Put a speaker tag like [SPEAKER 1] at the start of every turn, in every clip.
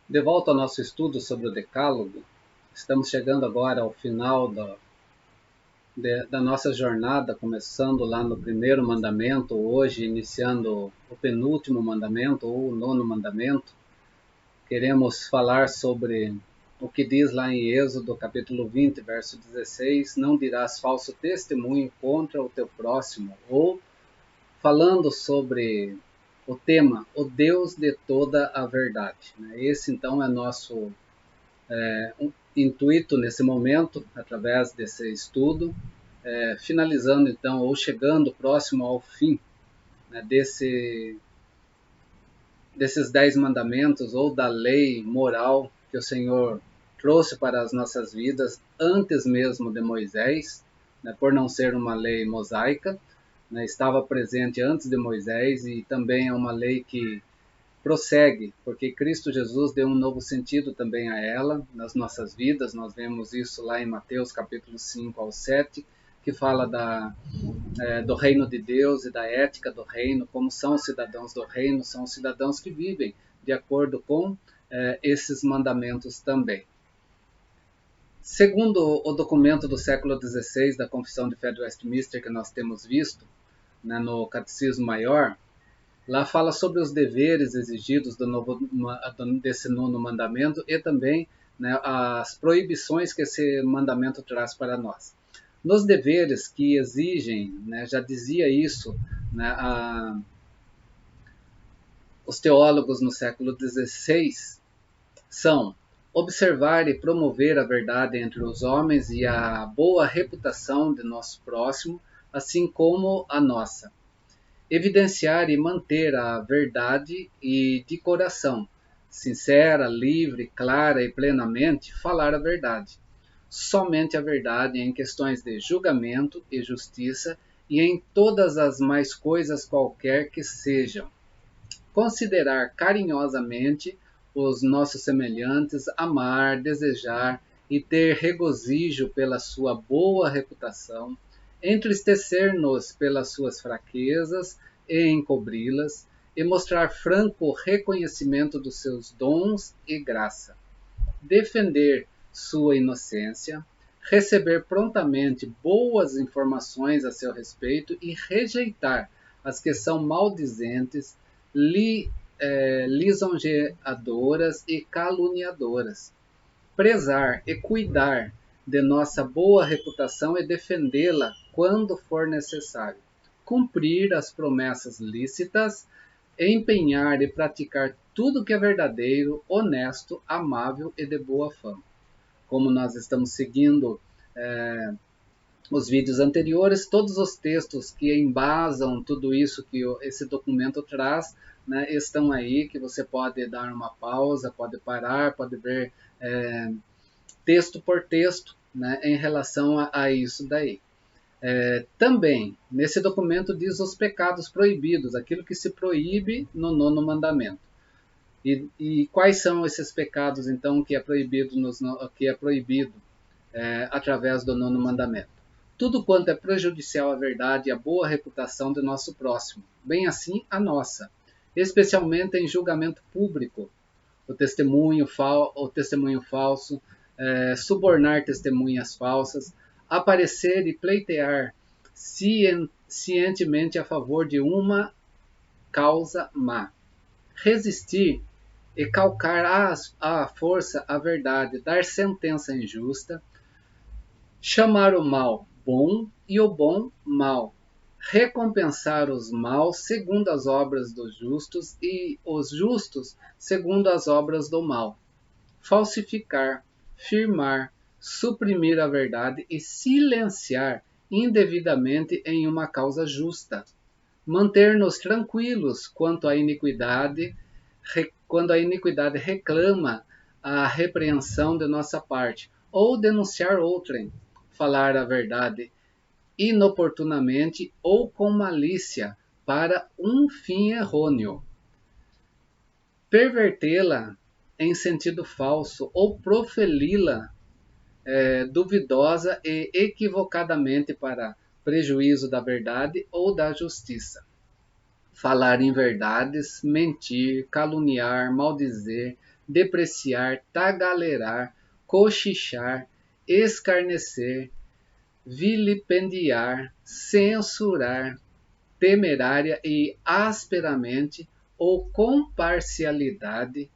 [SPEAKER 1] De volta ao nosso estudo sobre o Decálogo, estamos chegando agora ao final da nossa jornada, começando lá no primeiro mandamento, hoje iniciando o penúltimo mandamento, ou o nono mandamento. Queremos falar sobre o que diz lá em Êxodo, capítulo 20, verso 16, não dirás falso testemunho contra o teu próximo, ou falando sobre o tema, o Deus de toda a verdade. Esse então é nosso intuito nesse momento, através desse estudo, finalizando então, ou chegando próximo ao fim, desses 10 mandamentos, ou da lei moral que o Senhor trouxe para as nossas vidas antes mesmo de Moisés, por não ser uma lei mosaica, estava presente antes de Moisés, e também é uma lei que prossegue, porque Cristo Jesus deu um novo sentido também a ela, nas nossas vidas. Nós vemos isso lá em Mateus capítulo 5 ao 7, que fala do reino de Deus e da ética do reino, como são os cidadãos do reino, são os cidadãos que vivem de acordo com esses mandamentos também. Segundo o documento do século XVI da Confissão de Fé de Westminster, que nós temos visto no Catecismo Maior, lá fala sobre os deveres exigidos desse nono mandamento e também as proibições que esse mandamento traz para nós. Nos deveres que exigem, já dizia isso os teólogos no século XVI, são observar e promover a verdade entre os homens e a boa reputação de nosso próximo, assim como a nossa. Evidenciar e manter a verdade e de coração, sincera, livre, clara e plenamente falar a verdade. Somente a verdade em questões de julgamento e justiça e em todas as mais coisas qualquer que sejam. Considerar carinhosamente os nossos semelhantes, amar, desejar e ter regozijo pela sua boa reputação, entristecer-nos pelas suas fraquezas e encobri-las, e mostrar franco reconhecimento dos seus dons e graça. Defender sua inocência, receber prontamente boas informações a seu respeito e rejeitar as que são maldizentes, lisonjeadoras e caluniadoras. Prezar e cuidar de nossa boa reputação e defendê-la quando for necessário. Cumprir as promessas lícitas, empenhar e praticar tudo que é verdadeiro, honesto, amável e de boa fama. Como nós estamos seguindo os vídeos anteriores, todos os textos que embasam tudo isso que esse documento traz, estão aí, que você pode dar uma pausa, pode parar, pode ver texto por texto, em relação a isso daí. Também, nesse documento diz os pecados proibidos, aquilo que se proíbe no nono mandamento. E quais são esses pecados, então, que é proibido, através do nono mandamento? Tudo quanto é prejudicial à verdade e à boa reputação do nosso próximo, bem assim a nossa, especialmente em julgamento público, o testemunho falso, subornar testemunhas falsas, aparecer e pleitear cientemente a favor de uma causa má, resistir e calcar à força a verdade, dar sentença injusta, chamar o mal bom e o bom mal, recompensar os maus segundo as obras dos justos e os justos segundo as obras do mal, falsificar, firmar, suprimir a verdade e silenciar indevidamente em uma causa justa, manter-nos tranquilos quando a iniquidade reclama a repreensão de nossa parte, ou denunciar outrem, falar a verdade inoportunamente ou com malícia para um fim errôneo, pervertê-la em sentido falso ou proferi-la duvidosa e equivocadamente para prejuízo da verdade ou da justiça. Falar inverdades, mentir, caluniar, maldizer, depreciar, tagarelar, cochichar, escarnecer, vilipendiar, censurar, temerária e asperamente ou com parcialidade,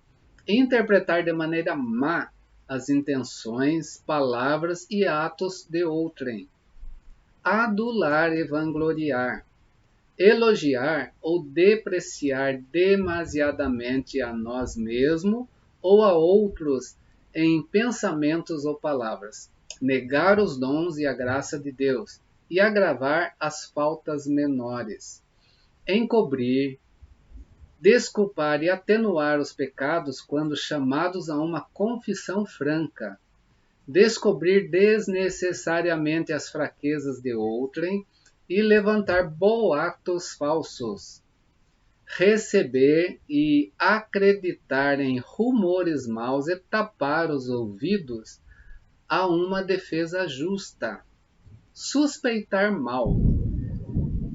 [SPEAKER 1] interpretar de maneira má as intenções, palavras e atos de outrem, adular e vangloriar, elogiar ou depreciar demasiadamente a nós mesmos ou a outros em pensamentos ou palavras, negar os dons e a graça de Deus e agravar as faltas menores, encobrir, desculpar e atenuar os pecados quando chamados a uma confissão franca, descobrir desnecessariamente as fraquezas de outrem e levantar boatos falsos, receber e acreditar em rumores maus e tapar os ouvidos a uma defesa justa, suspeitar mal,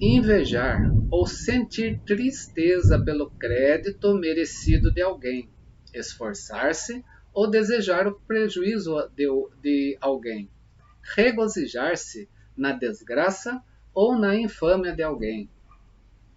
[SPEAKER 1] invejar ou sentir tristeza pelo crédito merecido de alguém, esforçar-se ou desejar o prejuízo de alguém, regozijar-se na desgraça ou na infâmia de alguém,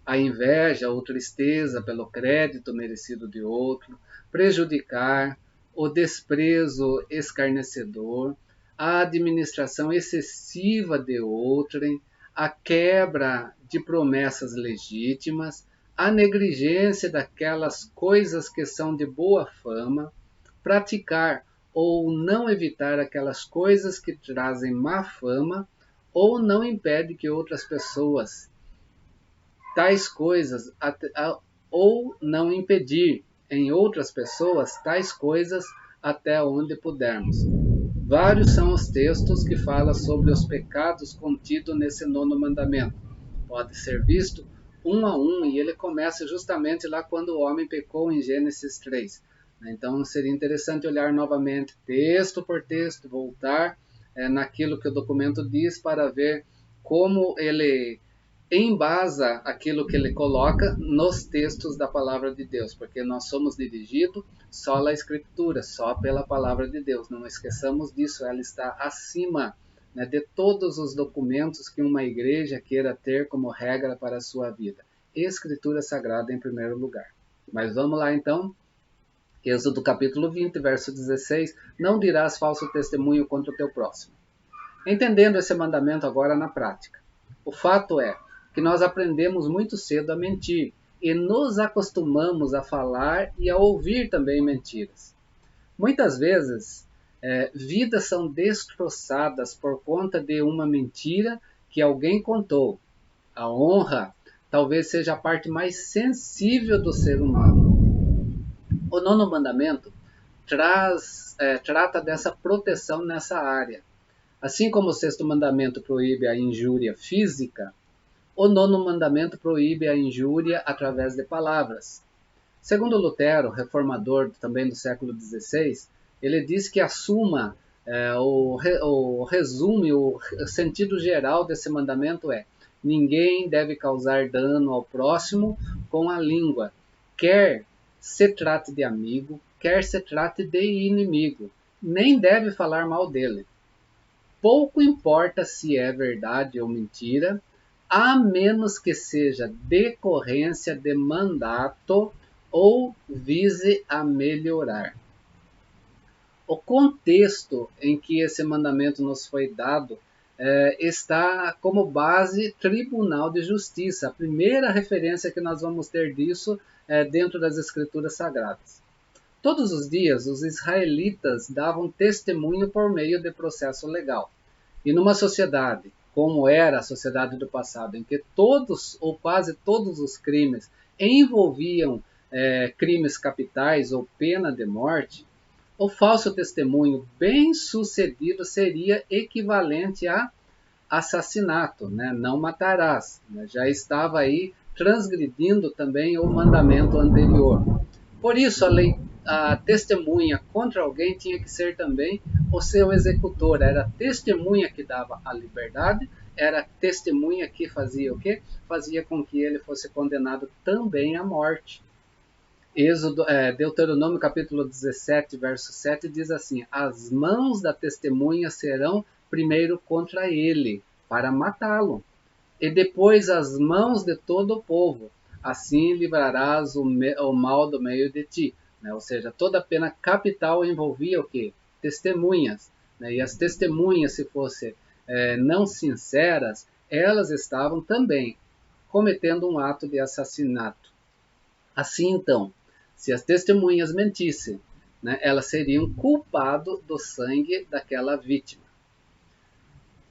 [SPEAKER 1] a inveja ou tristeza pelo crédito merecido de outro, prejudicar, o desprezo escarnecedor, a administração excessiva de outrem, a quebra de promessas legítimas, a negligência daquelas coisas que são de boa fama, praticar ou não evitar aquelas coisas que trazem má fama ou não impede que outras pessoas tais coisas ou não impedir em outras pessoas tais coisas até onde pudermos. Vários são os textos que falam sobre os pecados contidos nesse nono mandamento. Pode ser visto um a um, e ele começa justamente lá quando o homem pecou em Gênesis 3. Então seria interessante olhar novamente texto por texto, voltar naquilo que o documento diz para ver como ele embasa aquilo que ele coloca nos textos da palavra de Deus, porque nós somos dirigidos só pela Escritura, só pela palavra de Deus. Não esqueçamos disso, ela está acima, né, de todos os documentos que uma igreja queira ter como regra para a sua vida. Escritura Sagrada em primeiro lugar. Mas vamos lá então. Êxodo capítulo 20, verso 16. Não dirás falso testemunho contra o teu próximo. Entendendo esse mandamento agora na prática. O fato é que nós aprendemos muito cedo a mentir e nos acostumamos a falar e a ouvir também mentiras. Muitas vezes, vidas são destroçadas por conta de uma mentira que alguém contou. A honra talvez seja a parte mais sensível do ser humano. O nono mandamento trata dessa proteção nessa área. Assim como o sexto mandamento proíbe a injúria física, o nono mandamento proíbe a injúria através de palavras. Segundo Lutero, reformador também do século XVI, ele diz que a suma, o resumo, o sentido geral desse mandamento é: ninguém deve causar dano ao próximo com a língua, quer se trate de amigo, quer se trate de inimigo, nem deve falar mal dele. Pouco importa se é verdade ou mentira, a menos que seja decorrência de mandato ou vise a melhorar. O contexto em que esse mandamento nos foi dado está como base Tribunal de Justiça. A primeira referência que nós vamos ter disso é dentro das Escrituras Sagradas. Todos os dias, os israelitas davam testemunho por meio de processo legal. E numa sociedade, como era a sociedade do passado, em que todos ou quase todos os crimes envolviam crimes capitais ou pena de morte, o falso testemunho bem-sucedido seria equivalente a assassinato, né? Não matarás. Né? Já estava aí transgredindo também o mandamento anterior. Por isso, a testemunha contra alguém tinha que ser também o seu executor. Era a testemunha que dava a liberdade, era a testemunha que fazia o quê? Fazia com que ele fosse condenado também à morte. Deuteronômio capítulo 17, verso 7 diz assim: as mãos da testemunha serão primeiro contra ele, para matá-lo, e depois as mãos de todo o povo. Assim livrarás o mal do meio de ti. Né? Ou seja, toda a pena capital envolvia o quê? Testemunhas. Né? E as testemunhas, se fossem não sinceras, elas estavam também cometendo um ato de assassinato. Assim, então, se as testemunhas mentissem, né, elas seriam culpadas do sangue daquela vítima.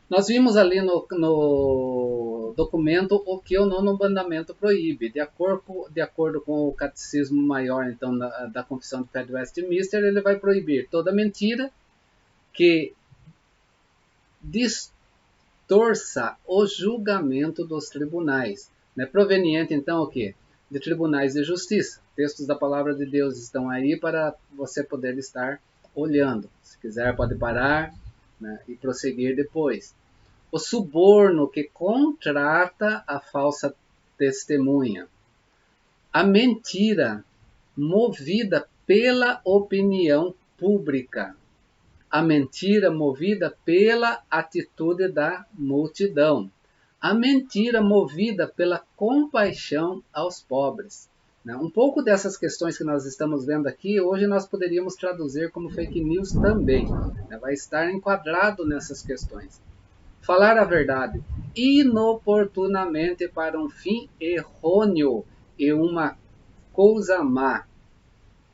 [SPEAKER 1] Nós vimos ali no documento o que o nono mandamento proíbe. De acordo com o Catecismo Maior então, da Confissão de Fé de Westminster, ele vai proibir toda mentira que distorça o julgamento dos tribunais. Né? Proveniente, então, o quê? De tribunais de justiça. Textos da Palavra de Deus estão aí para você poder estar olhando. Se quiser, pode parar, né, e prosseguir depois. O suborno que contrata a falsa testemunha. A mentira movida pela opinião pública. A mentira movida pela atitude da multidão. A mentira movida pela compaixão aos pobres. Um pouco dessas questões que nós estamos vendo aqui, hoje nós poderíamos traduzir como fake news também. Vai estar enquadrado nessas questões. Falar a verdade inoportunamente para um fim errôneo e uma coisa má.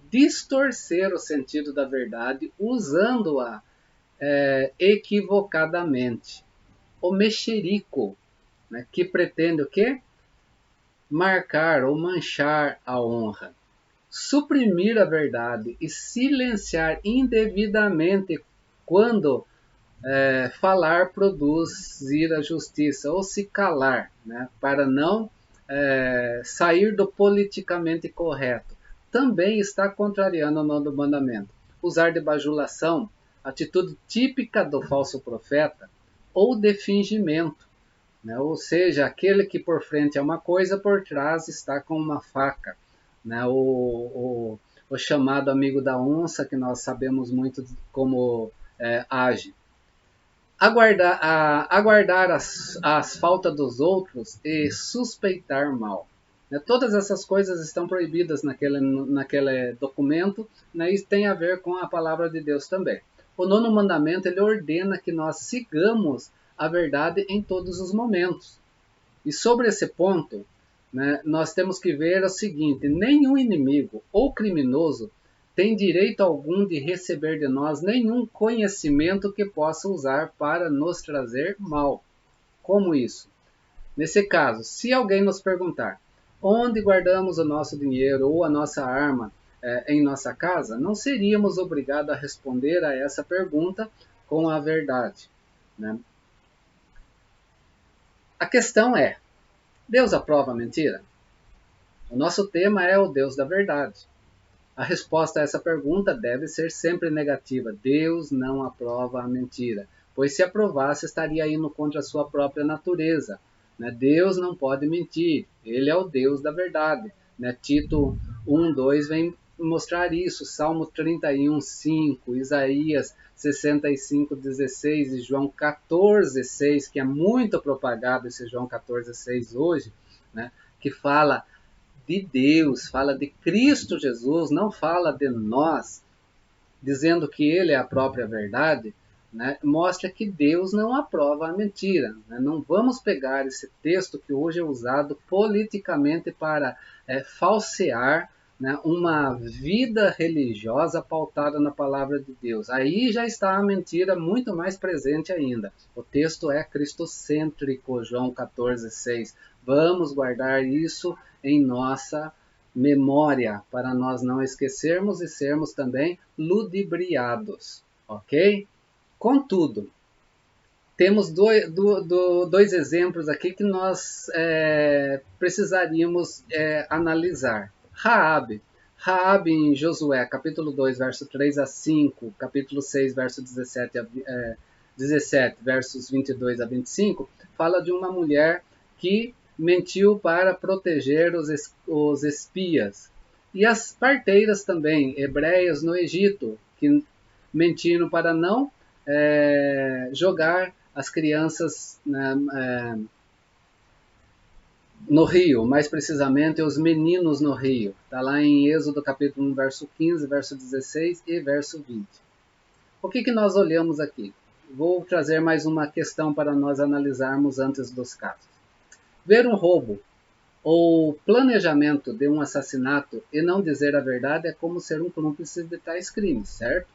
[SPEAKER 1] Distorcer o sentido da verdade usando-a equivocadamente. O mexerico, né, que pretende o quê? Marcar ou manchar a honra. Suprimir a verdade e silenciar indevidamente quando falar produzir a justiça, ou se calar, né, para não sair do politicamente correto. Também está contrariando o nono mandamento. Usar de bajulação, atitude típica do falso profeta, ou de fingimento, né, ou seja, aquele que por frente é uma coisa, por trás está com uma faca. Né, o chamado amigo da onça, que nós sabemos muito como age. Aguardar as faltas dos outros e suspeitar mal. Todas essas coisas estão proibidas naquele documento, né, e tem a ver com a palavra de Deus também. O nono mandamento ele ordena que nós sigamos a verdade em todos os momentos. E sobre esse ponto, né, nós temos que ver o seguinte: nenhum inimigo ou criminoso tem direito algum de receber de nós nenhum conhecimento que possa usar para nos trazer mal. Como isso? Nesse caso, se alguém nos perguntar onde guardamos o nosso dinheiro ou a nossa arma em nossa casa, não seríamos obrigados a responder a essa pergunta com a verdade. Né? A questão é, Deus aprova a mentira? O nosso tema é o Deus da verdade. A resposta a essa pergunta deve ser sempre negativa. Deus não aprova a mentira, pois se aprovasse estaria indo contra a sua própria natureza. Né? Deus não pode mentir, ele é o Deus da verdade. Né? Tito 1:2 vem mostrar isso, Salmo 31:5, Isaías 65:16 e João 14:6, que é muito propagado esse João 14:6 hoje, né? Que fala de Deus, fala de Cristo Jesus, não fala de nós, dizendo que ele é a própria verdade, né? Mostra que Deus não aprova a mentira. Né? Não vamos pegar esse texto que hoje é usado politicamente para falsear, né, uma vida religiosa pautada na palavra de Deus. Aí já está a mentira muito mais presente ainda. O texto é cristocêntrico, João 14:6. Vamos guardar isso em nossa memória, para nós não esquecermos e sermos também ludibriados, ok? Contudo, temos dois exemplos aqui que nós precisaríamos analisar. Raabe em Josué, capítulo 2, verso 3 a 5, capítulo 6, verso 17, versos 22 a 25, fala de uma mulher que mentiu para proteger os espias. E as parteiras também, hebreias no Egito, que mentiram para não jogar as crianças, né, no rio, mais precisamente os meninos no rio. Está lá em Êxodo capítulo 1, verso 15, verso 16 e verso 20. O que nós olhamos aqui? Vou trazer mais uma questão para nós analisarmos antes dos casos. Ver um roubo ou planejamento de um assassinato e não dizer a verdade é como ser um cúmplice de tais crimes, certo?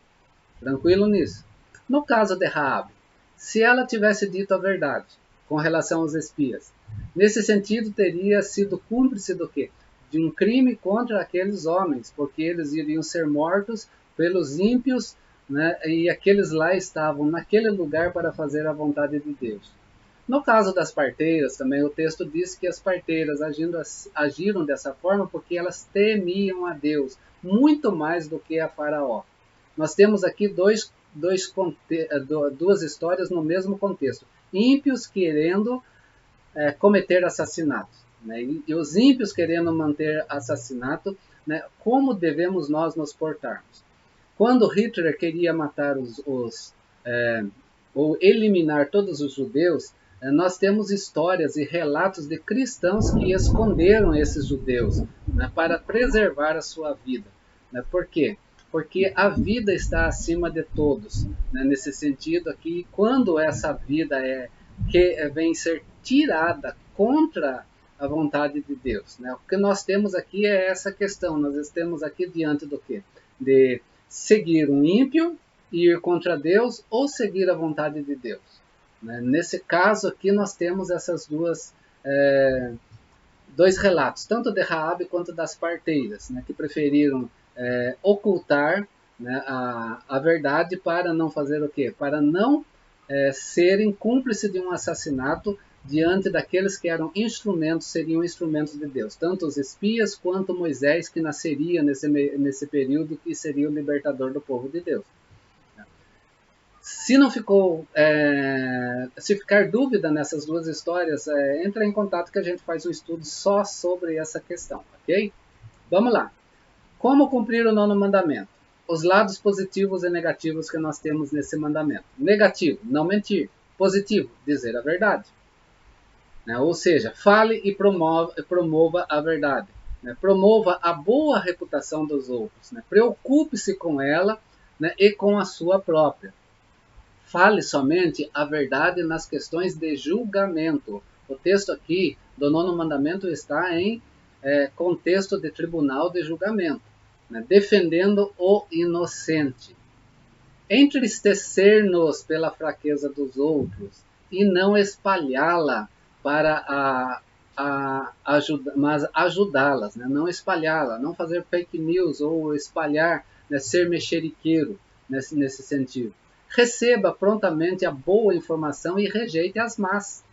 [SPEAKER 1] Tranquilo nisso. No caso de Raabe, se ela tivesse dito a verdade com relação aos espias, nesse sentido teria sido cúmplice do quê? De um crime contra aqueles homens, porque eles iriam ser mortos pelos ímpios, né? E aqueles lá estavam naquele lugar para fazer a vontade de Deus. No caso das parteiras, também o texto diz que as parteiras agiram dessa forma porque elas temiam a Deus, muito mais do que a Faraó. Nós temos aqui duas histórias no mesmo contexto. Ímpios querendo cometer assassinatos, né? E os ímpios querendo manter assassinato, né? Como devemos nós nos portarmos? Quando Hitler queria matar ou eliminar todos os judeus, nós temos histórias e relatos de cristãos que esconderam esses judeus, né, para preservar a sua vida. Né? Por quê? Porque a vida está acima de todos. Né? Nesse sentido aqui, quando essa vida vem ser tirada contra a vontade de Deus. Né? O que nós temos aqui é essa questão. Nós estamos aqui diante do quê? De seguir um ímpio e ir contra Deus ou seguir a vontade de Deus. Né? Nesse caso aqui nós temos essas dois relatos, tanto de Raabe quanto das parteiras, né, que preferiram ocultar, né, a verdade para não fazer o quê? Para não serem cúmplices de um assassinato diante daqueles que eram instrumentos, seriam instrumentos de Deus, tanto os espias quanto Moisés, que nasceria nesse período, que seria o libertador do povo de Deus. Se não ficou, se ficar dúvida nessas duas histórias, entra em contato que a gente faz um estudo só sobre essa questão, ok? Vamos lá. Como cumprir o 9º mandamento? Os lados positivos e negativos que nós temos nesse mandamento. Negativo, não mentir. Positivo, dizer a verdade. Né? Ou seja, fale e promova a verdade. Né? Promova a boa reputação dos outros. Né? Preocupe-se com ela, né, e com a sua própria. Fale somente a verdade nas questões de julgamento. O texto aqui do 9º mandamento está em contexto de tribunal de julgamento, né? Defendendo o inocente. Entristecer-nos pela fraqueza dos outros e não espalhá-la para mas ajudá-las, né? Não espalhá-la, não fazer fake news ou espalhar, né? Ser mexeriqueiro nesse sentido. Receba prontamente a boa informação e rejeite as más.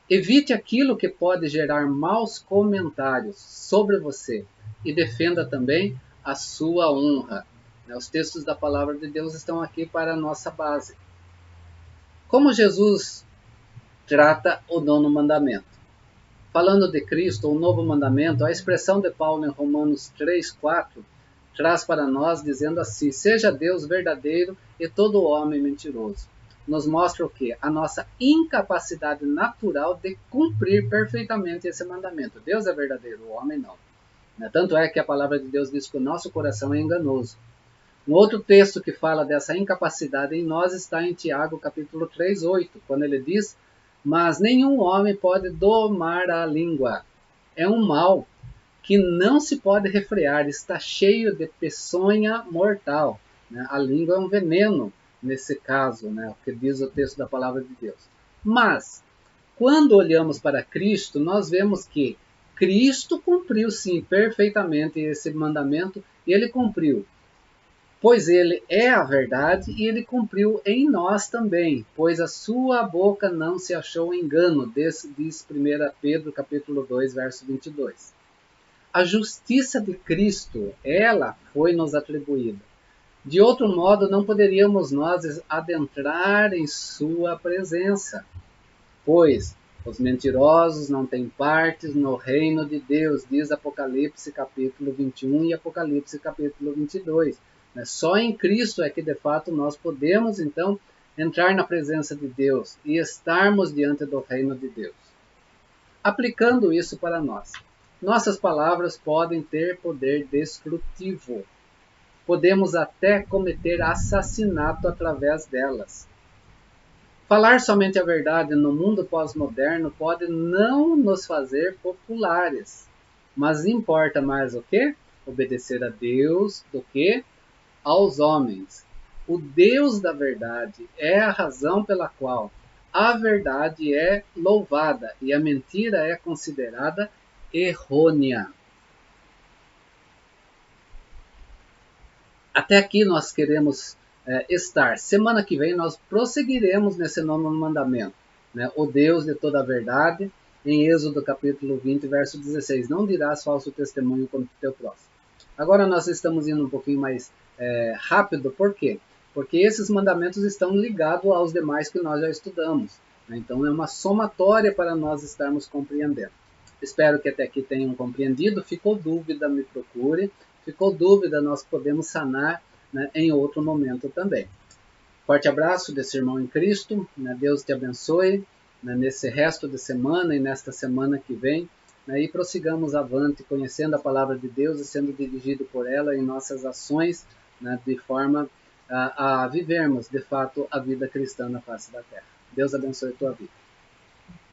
[SPEAKER 1] Evite aquilo que pode gerar maus comentários sobre você e defenda também a sua honra. Os textos da palavra de Deus estão aqui para a nossa base. Como Jesus trata o 9º mandamento? Falando de Cristo, o novo mandamento, a expressão de Paulo em Romanos 3:4 traz para nós dizendo assim: seja Deus verdadeiro e todo homem mentiroso. Nos mostra o quê? A nossa incapacidade natural de cumprir perfeitamente esse mandamento. Deus é verdadeiro, o homem não. Tanto é que a palavra de Deus diz que o nosso coração é enganoso. Um outro texto que fala dessa incapacidade em nós está em Tiago, capítulo 3:8, quando ele diz: mas nenhum homem pode domar a língua. É um mal que não se pode refrear, está cheio de peçonha mortal. Né? A língua é um veneno, nesse caso, né? O que diz o texto da palavra de Deus. Mas, quando olhamos para Cristo, nós vemos que Cristo cumpriu, sim, perfeitamente esse mandamento, e ele cumpriu, pois ele é a verdade, e ele cumpriu em nós também, pois a sua boca não se achou engano, diz 1 Pedro capítulo 2, verso 22. A justiça de Cristo, ela foi nos atribuída. De outro modo, não poderíamos nós adentrar em sua presença, pois Os mentirosos não têm partes no reino de Deus, diz Apocalipse capítulo 21 e Apocalipse capítulo 22. Só em Cristo é que de fato nós podemos então entrar na presença de Deus e estarmos diante do reino de Deus. Aplicando isso para nós, nossas palavras podem ter poder destrutivo. Podemos até cometer assassinato através delas. Falar somente a verdade no mundo pós-moderno pode não nos fazer populares, mas importa mais o quê? Obedecer a Deus do que aos homens. O Deus da verdade é a razão pela qual a verdade é louvada e a mentira é considerada errônea. Até aqui nós queremos estar. Semana que vem nós prosseguiremos nesse nono mandamento. O Deus de toda a verdade, em Êxodo capítulo 20, verso 16. Não dirás falso testemunho contra o teu próximo. Agora nós estamos indo um pouquinho mais rápido. Por quê? Porque esses mandamentos estão ligados aos demais que nós já estudamos. Então é uma somatória para nós estarmos compreendendo. Espero que até aqui tenham compreendido. Ficou dúvida, me procure. Ficou dúvida, nós podemos sanar em outro momento também. Forte abraço desse irmão em Cristo. Deus te abençoe nesse resto de semana e nesta semana que vem. E prossigamos avante, conhecendo a palavra de Deus e sendo dirigido por ela em nossas ações, de forma a vivermos, de fato, a vida cristã na face da terra. Deus abençoe a tua vida.